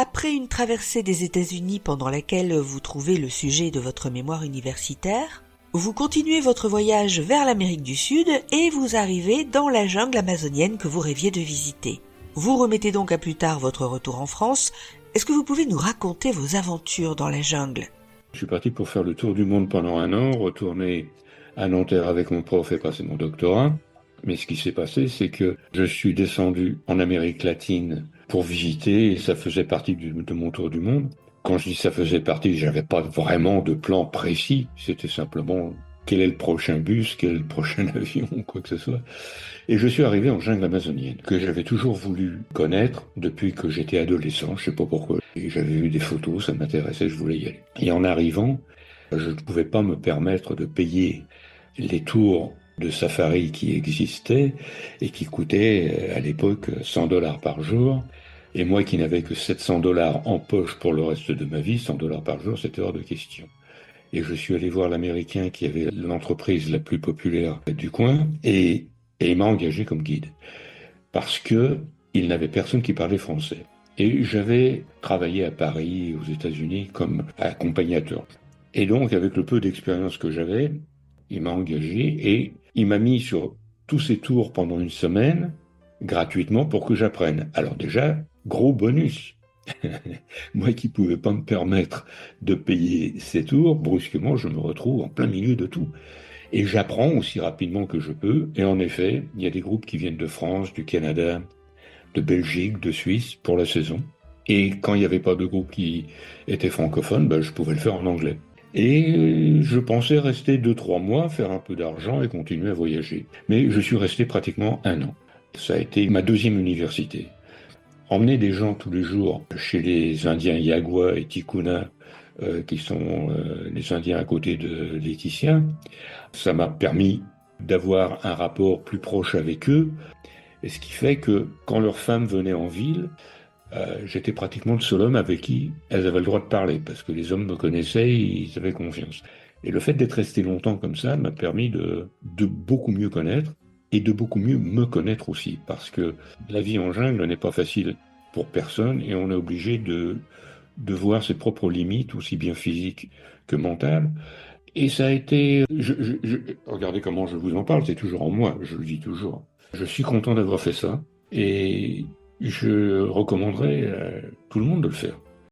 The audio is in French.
Après une traversée des États-Unis pendant laquelle vous trouvez le sujet de votre mémoire universitaire, vous continuez votre voyage vers l'Amérique du Sud et vous arrivez dans la jungle amazonienne que vous rêviez de visiter. Vous remettez donc à plus tard votre retour en France. Est-ce que vous pouvez nous raconter vos aventures dans la jungle ? Je suis parti pour faire le tour du monde pendant 1 an, retourner à Nanterre avec mon prof et passer mon doctorat. Mais ce qui s'est passé, c'est que je suis descendu en Amérique latine pour visiter et ça faisait partie de mon tour du monde. Quand je dis ça faisait partie, j'avais pas vraiment de plan précis. C'était simplement quel est le prochain bus, quel est le prochain avion, quoi que ce soit. Et je suis arrivé en jungle amazonienne, que j'avais toujours voulu connaître depuis que j'étais adolescent, je sais pas pourquoi. Et j'avais vu des photos, ça m'intéressait, je voulais y aller. Et en arrivant, je ne pouvais pas me permettre de payer les tours de safari qui existaient et qui coûtaient à l'époque $100 par jour. Et moi qui n'avais que $700 en poche pour le reste de ma vie, $100 par jour, c'était hors de question. Et je suis allé voir l'Américain qui avait l'entreprise la plus populaire du coin et il m'a engagé comme guide. Parce que il n'avait personne qui parlait français. Et j'avais travaillé à Paris, aux États-Unis, comme accompagnateur. Et donc, avec le peu d'expérience que j'avais, il m'a engagé et il m'a mis sur tous ces tours pendant 1 semaine, gratuitement, pour que j'apprenne. Alors déjà, gros bonus. Moi qui pouvais pas me permettre de payer ces tours, brusquement, je me retrouve en plein milieu de tout. Et j'apprends aussi rapidement que je peux. Et en effet, il y a des groupes qui viennent de France, du Canada, de Belgique, de Suisse pour la saison. Et quand il n'y avait pas de groupe qui était francophone, ben, je pouvais le faire en anglais. Et je pensais rester 2-3 mois, faire un peu d'argent et continuer à voyager. Mais je suis resté pratiquement 1 an. Ça a été ma deuxième université. Emmener des gens tous les jours chez les Indiens Yagua et Tikuna, qui sont les Indiens à côté de Laetitien, ça m'a permis d'avoir un rapport plus proche avec eux. Et ce qui fait que quand leurs femmes venaient en ville, j'étais pratiquement le seul homme avec qui elles avaient le droit de parler, parce que les hommes me connaissaient, ils avaient confiance. Et le fait d'être resté longtemps comme ça m'a permis de beaucoup mieux connaître, et de beaucoup mieux me connaître aussi, parce que la vie en jungle n'est pas facile pour personne, et on est obligé de voir ses propres limites, aussi bien physiques que mentales. Et ça a été... regardez comment je vous en parle, c'est toujours en moi, je le dis toujours. Je suis content d'avoir fait ça, et je recommanderais à tout le monde de le faire.